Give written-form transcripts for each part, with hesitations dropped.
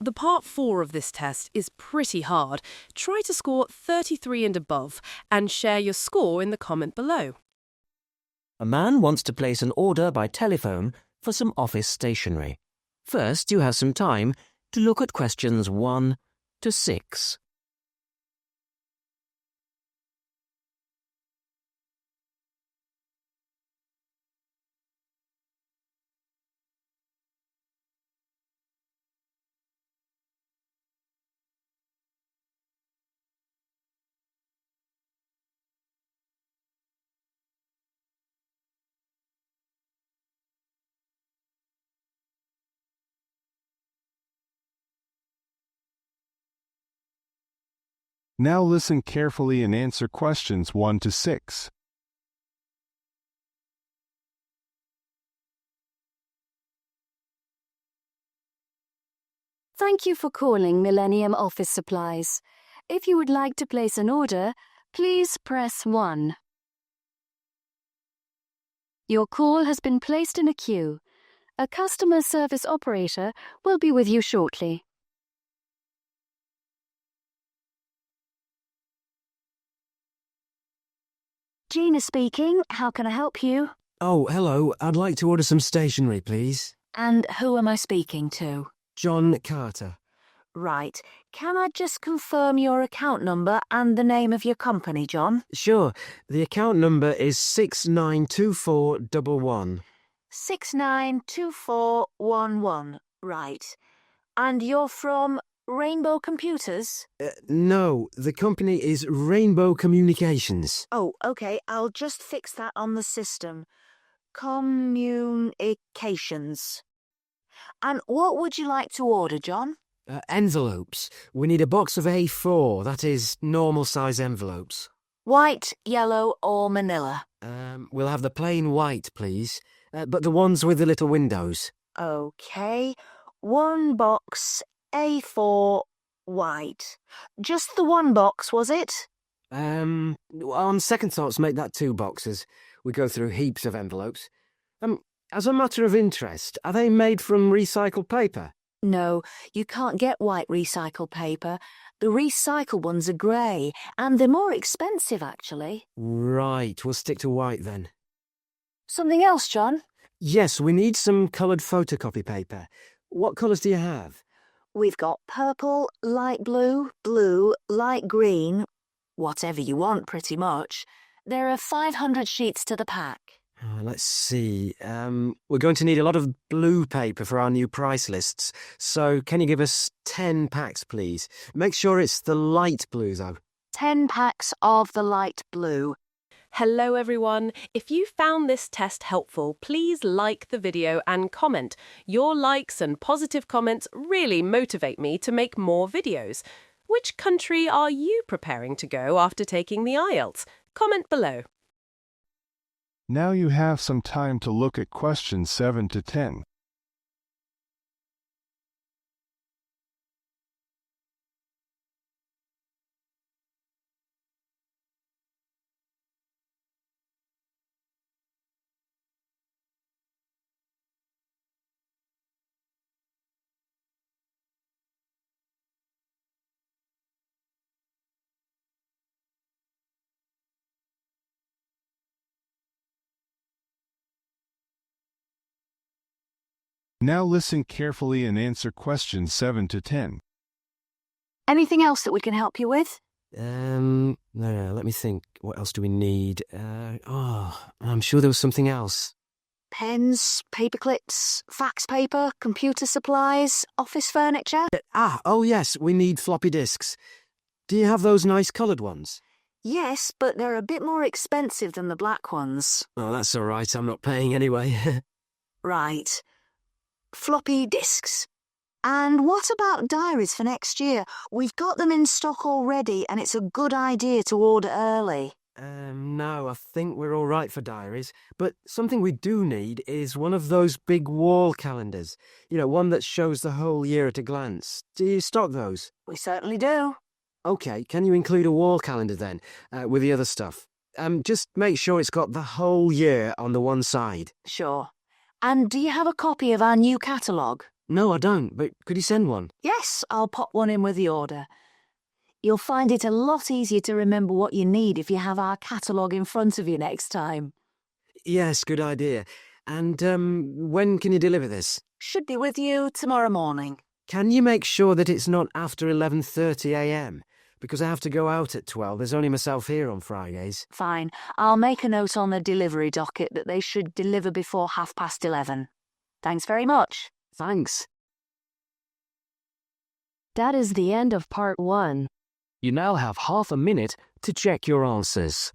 The part 4 of this test is pretty hard. Try to score 33 and above and share your score in the comment below. A man wants to place an order by telephone for some office stationery. First, you have some time to look at questions 1 to 6. Now listen carefully and answer questions 1 to 6. Thank you for calling Millennium Office Supplies. If you would like to place an order, please press 1. Your call has been placed in a queue. A customer service operator will be with you shortly. Gina speaking. How can I help you? Oh, hello. I'd like to order some stationery, please. And who am I speaking to? John Carter. Right. Can I just confirm your account number and the name of your company, John? Sure. The account number is 692411. 692411. Right. And you're from Rainbow Computers? No, the company is Rainbow Communications. Oh, okay. I'll just fix that on the system. Communications. And what would you like to order, John? Envelopes. We need a box of A4, that is, normal size envelopes. White, yellow, or manila? We'll have the plain white, please, but the ones with the little windows. Okay. One box, A4, white. Just the one box, was it? On second thoughts, make that 2 boxes. We go through heaps of envelopes. As a matter of interest, are they made from recycled paper? No, you can't get white recycled paper. The recycled ones are grey, and they're more expensive, actually. Right, we'll stick to white then. Something else, John? Yes, we need some coloured photocopy paper. What colours do you have? We've got purple, light blue, blue, light green, whatever you want, pretty much. There are 500 sheets to the pack. Let's see. We're going to need a lot of blue paper for our new price lists, so can you give us 10 packs, please? Make sure it's the light blue, though. 10 packs of the light blue. Hello everyone. If you found this test helpful, please like the video and comment. Your likes and positive comments really motivate me to make more videos. Which country are you preparing to go after taking the IELTS? Comment below. Now you have some time to look at questions 7 to 10. Now listen carefully and answer questions 7 to 10. Anything else that we can help you with? No, let me think. What else do we need? I'm sure there was something else. Pens, paper clips, fax paper, computer supplies, office furniture? Oh yes, we need floppy disks. Do you have those nice coloured ones? Yes, but they're a bit more expensive than the black ones. Oh, that's all right. I'm not paying anyway. Right. Floppy disks. And what about diaries for next year? We've got them in stock already, and it's a good idea to order early. No, I think we're all right for diaries. But something we do need is one of those big wall calendars. You know, one that shows the whole year at a glance. Do you stock those? We certainly do. OK, can you include a wall calendar then, with the other stuff? Just make sure it's got the whole year on the one side. Sure. And do you have a copy of our new catalogue? No, I don't, but could you send one? Yes, I'll pop one in with the order. You'll find it a lot easier to remember what you need if you have our catalogue in front of you next time. Yes, good idea. And, when can you deliver this? Should be with you tomorrow morning. Can you make sure that it's not after 11:30 a.m.? Because I have to go out at 12. There's only myself here on Fridays. Fine. I'll make a note on the delivery docket that they should deliver before 11:30. Thanks very much. Thanks. That is the end of part 1. You now have half a minute to check your answers.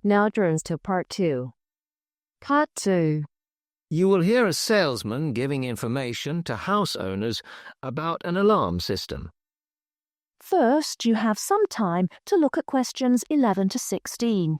Now turns to part 2. Cut 2. You will hear a salesman giving information to house owners about an alarm system. First, you have some time to look at questions 11 to 16.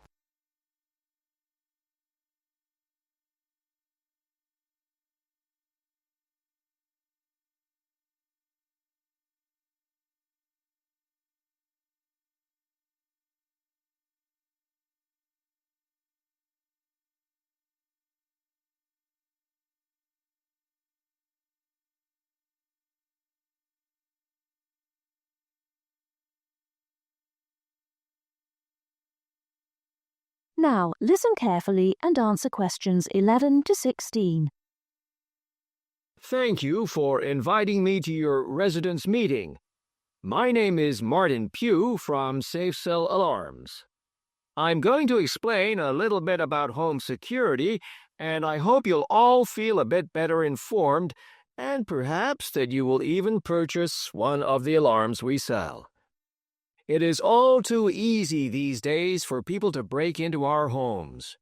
Now, listen carefully and answer questions 11 to 16. Thank you for inviting me to your residence meeting. My name is Martin Pugh from Safe Cell Alarms. I'm going to explain a little bit about home security, and I hope you'll all feel a bit better informed, and perhaps that you will even purchase one of the alarms we sell. It is all too easy these days for people to break into our homes.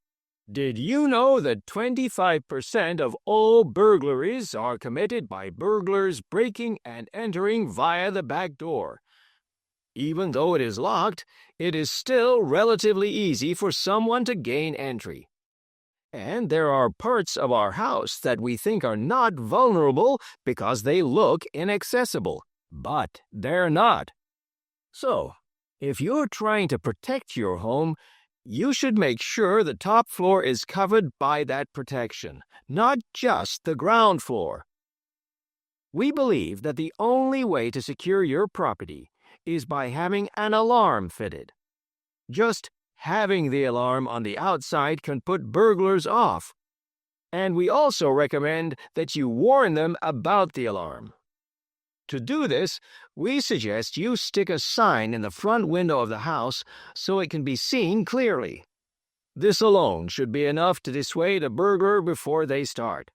Did you know that 25% of all burglaries are committed by burglars breaking and entering via the back door? Even though it is locked, it is still relatively easy for someone to gain entry. And there are parts of our house that we think are not vulnerable because they look inaccessible, but they're not. So, if you're trying to protect your home, you should make sure the top floor is covered by that protection, not just the ground floor. We believe that the only way to secure your property is by having an alarm fitted. Just having the alarm on the outside can put burglars off. And we also recommend that you warn them about the alarm. To do this, we suggest you stick a sign in the front window of the house so it can be seen clearly. This alone should be enough to dissuade a burglar before they start.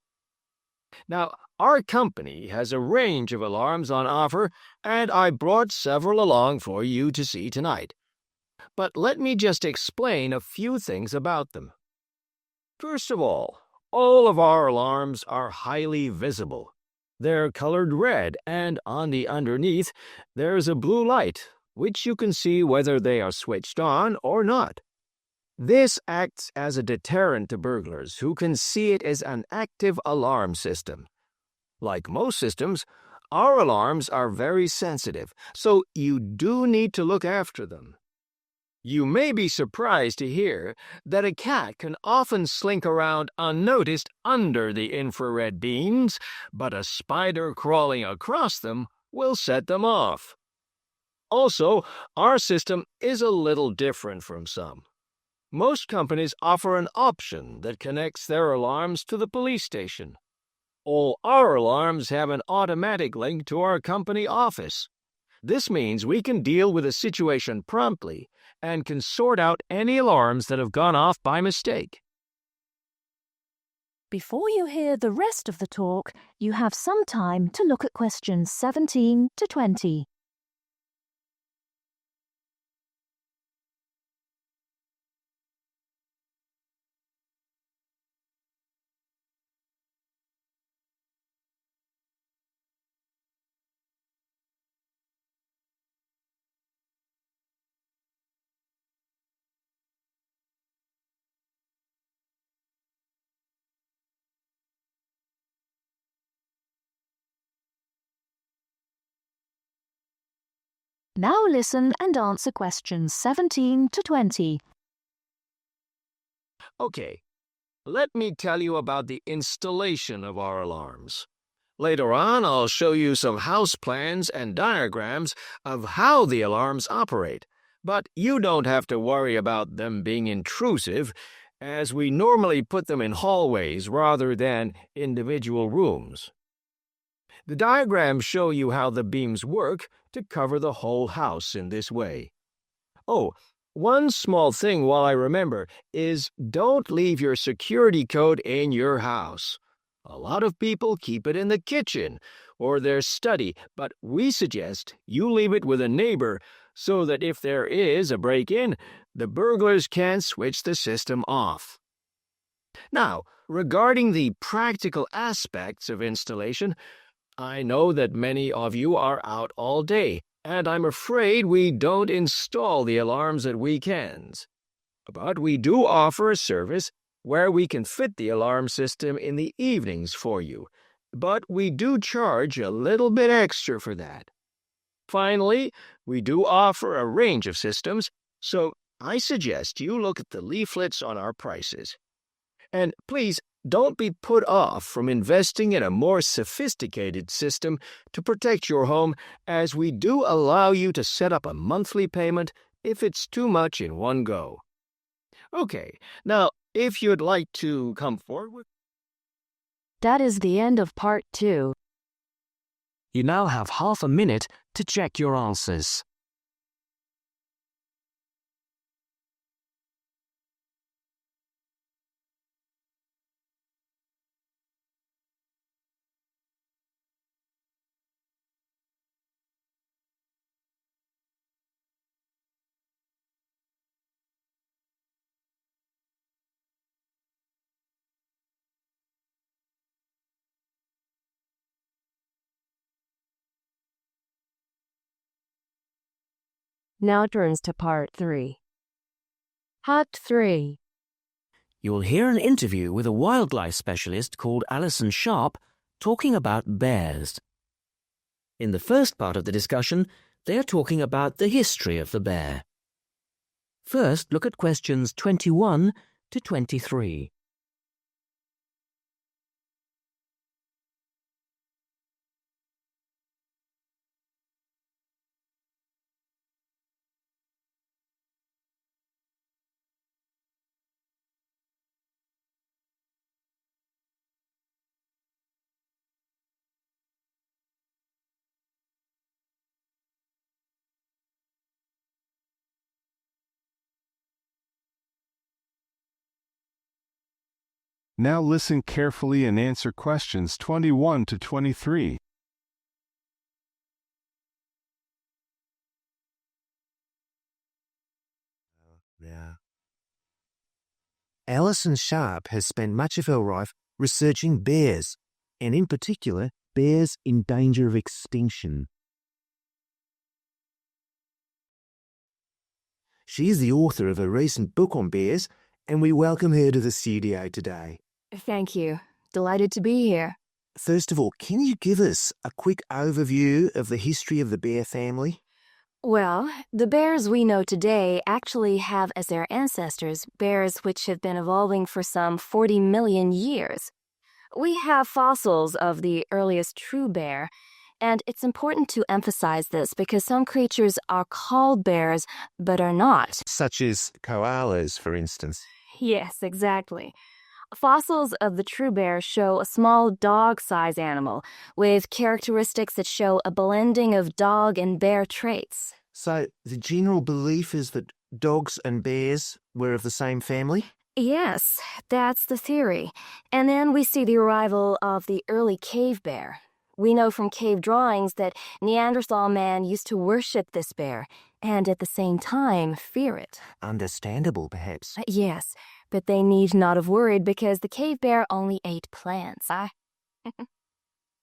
Now, our company has a range of alarms on offer, and I brought several along for you to see tonight. But let me just explain a few things about them. First of all of our alarms are highly visible. They're colored red, and on the underneath, there's a blue light, which you can see whether they are switched on or not. This acts as a deterrent to burglars who can see it as an active alarm system. Like most systems, our alarms are very sensitive, so you do need to look after them. You may be surprised to hear that a cat can often slink around unnoticed under the infrared beams, but a spider crawling across them will set them off. Also, our system is a little different from some. Most companies offer an option that connects their alarms to the police station. All our alarms have an automatic link to our company office. This means we can deal with a situation promptly and can sort out any alarms that have gone off by mistake. Before you hear the rest of the talk, you have some time to look at questions 17 to 20. Now listen and answer questions 17 to 20. Okay, let me tell you about the installation of our alarms. Later on, I'll show you some house plans and diagrams of how the alarms operate, but you don't have to worry about them being intrusive, as we normally put them in hallways rather than individual rooms. The diagrams show you how the beams work to cover the whole house in this way. Oh, one small thing while I remember is don't leave your security code in your house. A lot of people keep it in the kitchen or their study, but we suggest you leave it with a neighbor so that if there is a break-in, the burglars can switch the system off. Now, regarding the practical aspects of installation, I know that many of you are out all day, and I'm afraid we don't install the alarms at weekends. But we do offer a service where we can fit the alarm system in the evenings for you, but we do charge a little bit extra for that. Finally, we do offer a range of systems, so I suggest you look at the leaflets on our prices. And please, don't be put off from investing in a more sophisticated system to protect your home, as we do allow you to set up a monthly payment if it's too much in one go. Okay, now, if you'd like to come forward. That is the end of part 2. You now have half a minute to check your answers. Now turns to part 3. Part 3. You'll hear an interview with a wildlife specialist called Alison Sharp talking about bears. In the first part of the discussion, they are talking about the history of the bear. First, look at questions 21 to 23. Now listen carefully and answer questions 21 to 23. Yeah. Alison Sharp has spent much of her life researching bears, and in particular, bears in danger of extinction. She is the author of a recent book on bears, and we welcome her to the studio today. Thank you. Delighted to be here. First of all, can you give us a quick overview of the history of the bear family? Well, the bears we know today actually have as their ancestors bears which have been evolving for some 40 million years. We have fossils of the earliest true bear, and it's important to emphasize this because some creatures are called bears but are not. Such as koalas, for instance. Yes, exactly. Fossils of the true bear show a small dog-sized animal with characteristics that show a blending of dog and bear traits. So the general belief is that dogs and bears were of the same family? Yes, that's the theory. And then we see the arrival of the early cave bear. We know from cave drawings that Neanderthal man used to worship this bear and at the same time fear it. Understandable, perhaps. Yes, but they need not have worried because the cave bear only ate plants.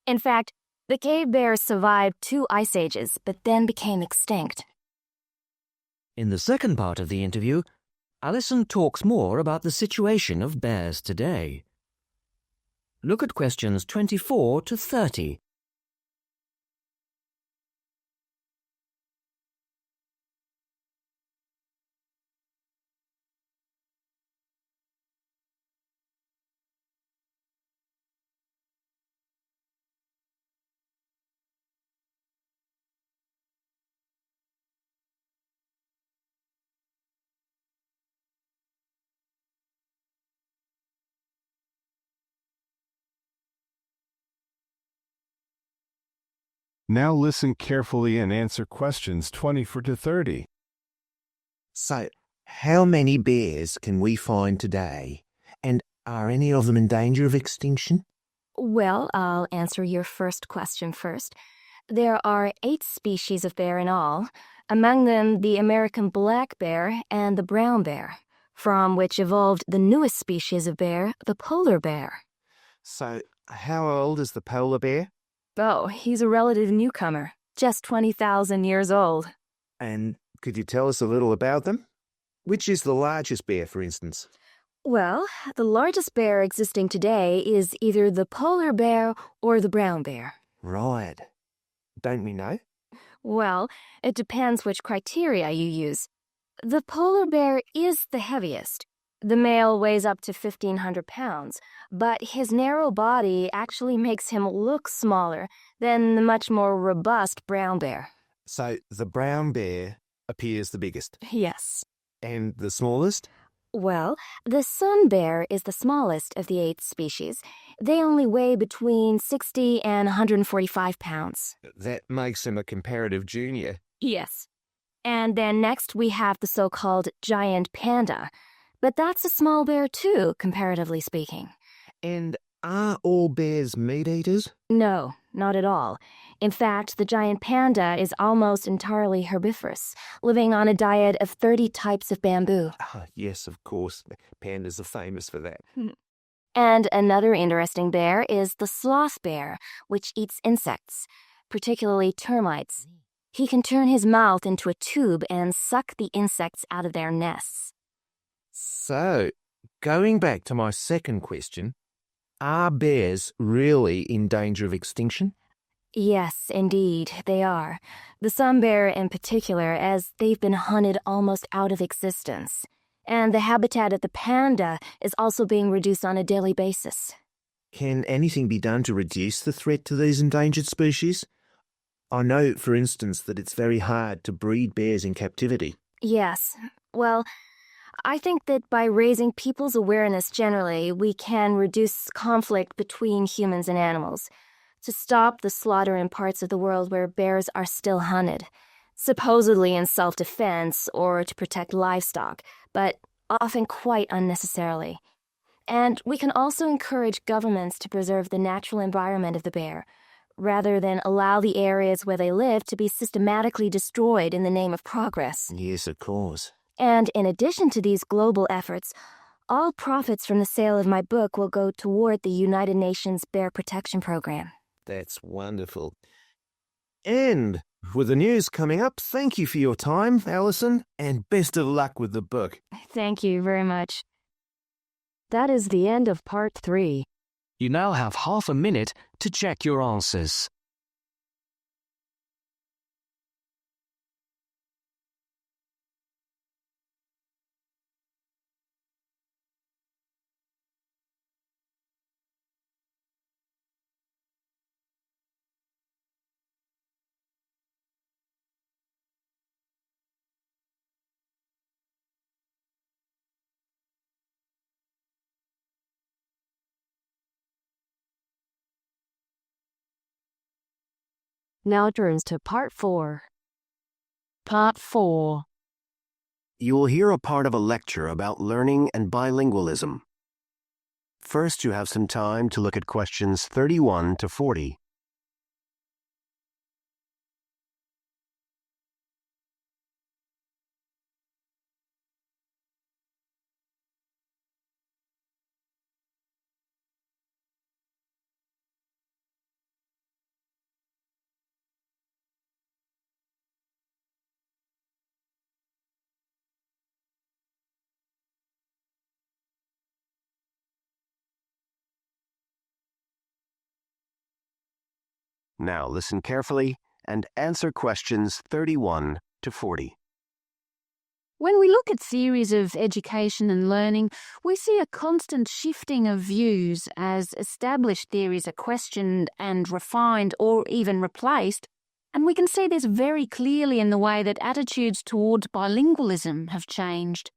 In fact, the cave bears survived 2 ice ages, but then became extinct. In the second part of the interview, Alison talks more about the situation of bears today. Look at questions 24 to 30. Now listen carefully and answer questions 24 to 30. So, how many bears can we find today? And are any of them in danger of extinction? Well, I'll answer your first question first. There are 8 species of bear in all, among them the American black bear and the brown bear, from which evolved the newest species of bear, the polar bear. So, how old is the polar bear? Oh, he's a relative newcomer, just 20,000 years old. And could you tell us a little about them? Which is the largest bear, for instance? Well, the largest bear existing today is either the polar bear or the brown bear. Right. Don't we know? Well, it depends which criteria you use. The polar bear is the heaviest. The male weighs up to 1,500 pounds, but his narrow body actually makes him look smaller than the much more robust brown bear. So, the brown bear appears the biggest. Yes. And the smallest? Well, the sun bear is the smallest of the 8 species. They only weigh between 60 and 145 pounds. That makes him a comparative junior. Yes. And then next we have the so-called giant panda. But that's a small bear too, comparatively speaking. And are all bears meat eaters? No, not at all. In fact, the giant panda is almost entirely herbivorous, living on a diet of 30 types of bamboo. Yes, of course. Pandas are famous for that. And another interesting bear is the sloth bear, which eats insects, particularly termites. He can turn his mouth into a tube and suck the insects out of their nests. So, going back to my second question, are bears really in danger of extinction? Yes, indeed, they are. The sun bear in particular, as they've been hunted almost out of existence. And the habitat of the panda is also being reduced on a daily basis. Can anything be done to reduce the threat to these endangered species? I know, for instance, that it's very hard to breed bears in captivity. Yes. Well, I think that by raising people's awareness generally, we can reduce conflict between humans and animals, to stop the slaughter in parts of the world where bears are still hunted, supposedly in self-defense or to protect livestock, but often quite unnecessarily. And we can also encourage governments to preserve the natural environment of the bear, rather than allow the areas where they live to be systematically destroyed in the name of progress. Yes, of course. And in addition to these global efforts, all profits from the sale of my book will go toward the United Nations Bear Protection Program. That's wonderful. And with the news coming up, thank you for your time, Alison, and best of luck with the book. Thank you very much. That is the end of part 3. You now have half a minute to check your answers. Now turns to part 4. Part 4. You will hear a part of a lecture about learning and bilingualism. First, you have some time to look at questions 31 to 40. Now listen carefully and answer questions 31 to 40. When we look at theories of education and learning, we see a constant shifting of views as established theories are questioned and refined or even replaced, and we can see this very clearly in the way that attitudes towards bilingualism have changed.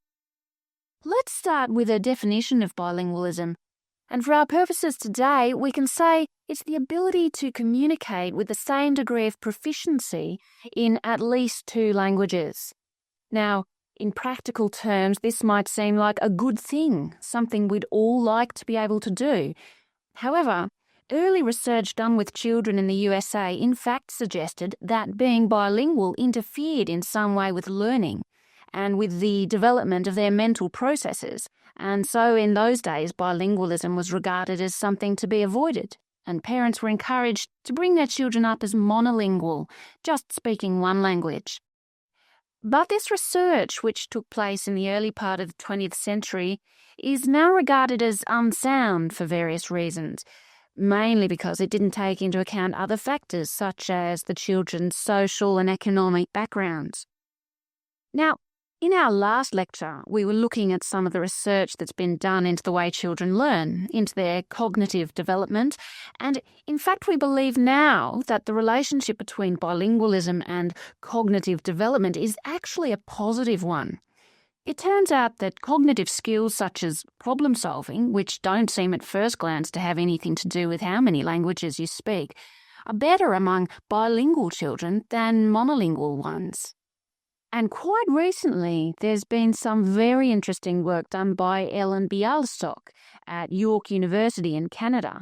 Let's start with a definition of bilingualism. And for our purposes today, we can say it's the ability to communicate with the same degree of proficiency in at least 2 languages. Now, in practical terms, this might seem like a good thing, something we'd all like to be able to do. However, early research done with children in the USA in fact suggested that being bilingual interfered in some way with learning and with the development of their mental processes, and so in those days bilingualism was regarded as something to be avoided, and parents were encouraged to bring their children up as monolingual, just speaking one language. But this research, which took place in the early part of the 20th century, is now regarded as unsound for various reasons, mainly because it didn't take into account other factors such as the children's social and economic backgrounds. Now, in our last lecture, we were looking at some of the research that's been done into the way children learn, into their cognitive development, and in fact we believe now that the relationship between bilingualism and cognitive development is actually a positive one. It turns out that cognitive skills such as problem solving, which don't seem at first glance to have anything to do with how many languages you speak, are better among bilingual children than monolingual ones. And quite recently, there's been some very interesting work done by Ellen Bialystok at York University in Canada.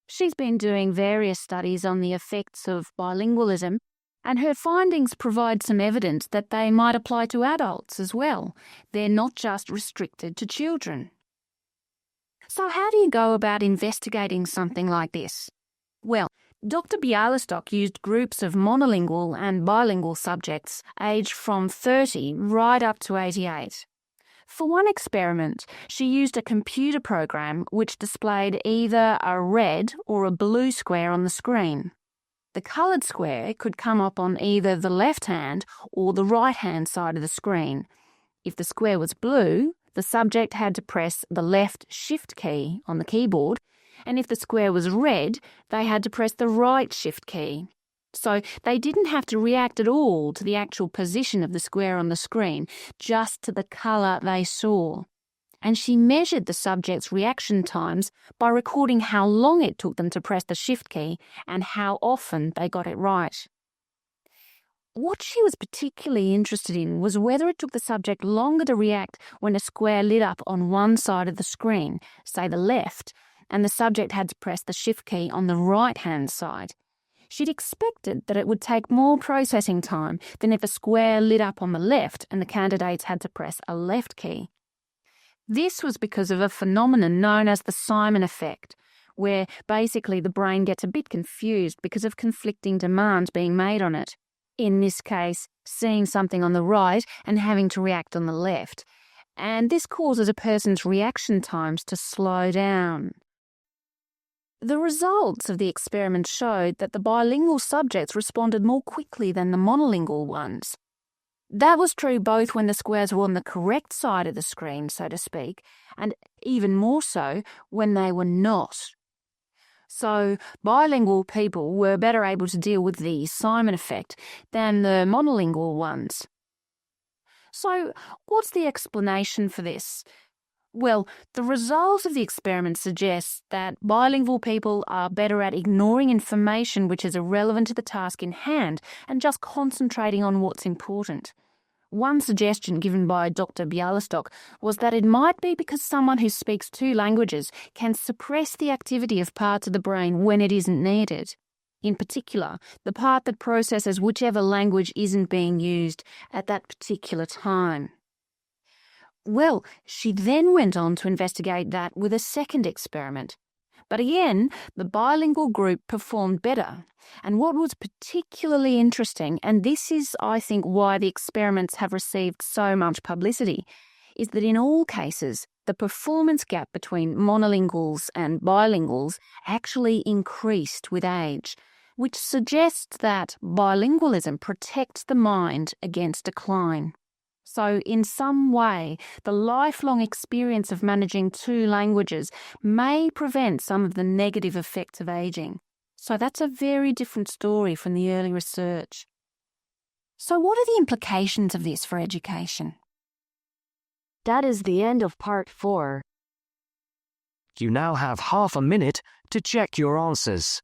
She's been doing various studies on the effects of bilingualism, and her findings provide some evidence that they might apply to adults as well. They're not just restricted to children. So how do you go about investigating something like this? Well, Dr. Bialystok used groups of monolingual and bilingual subjects aged from 30 right up to 88. For one experiment, she used a computer program which displayed either a red or a blue square on the screen. The coloured square could come up on either the left-hand or the right-hand side of the screen. If the square was blue, the subject had to press the left Shift key on the keyboard, and if the square was red, they had to press the right Shift key. So they didn't have to react at all to the actual position of the square on the screen, just to the colour they saw. And she measured the subject's reaction times by recording how long it took them to press the Shift key and how often they got it right. What she was particularly interested in was whether it took the subject longer to react when a square lit up on one side of the screen, say the left, and the subject had to press the Shift key on the right-hand side. She'd expected that it would take more processing time than if a square lit up on the left and the candidates had to press a left key. This was because of a phenomenon known as the Simon effect, where basically the brain gets a bit confused because of conflicting demands being made on it. In this case, seeing something on the right and having to react on the left. And this causes a person's reaction times to slow down. The results of the experiment showed that the bilingual subjects responded more quickly than the monolingual ones. That was true both when the squares were on the correct side of the screen, so to speak, and even more so when they were not. So bilingual people were better able to deal with the Simon effect than the monolingual ones. So what's the explanation for this? Well, the results of the experiment suggest that bilingual people are better at ignoring information which is irrelevant to the task in hand and just concentrating on what's important. One suggestion given by Dr. Bialystok was that it might be because someone who speaks 2 languages can suppress the activity of parts of the brain when it isn't needed. In particular, the part that processes whichever language isn't being used at that particular time. Well, she then went on to investigate that with a second experiment. But again, the bilingual group performed better. And what was particularly interesting, and this is, I think, why the experiments have received so much publicity, is that in all cases, the performance gap between monolinguals and bilinguals actually increased with age, which suggests that bilingualism protects the mind against decline. So in some way, the lifelong experience of managing 2 languages may prevent some of the negative effects of aging. So that's a very different story from the early research. So what are the implications of this for education? That is the end of part 4. You now have half a minute to check your answers.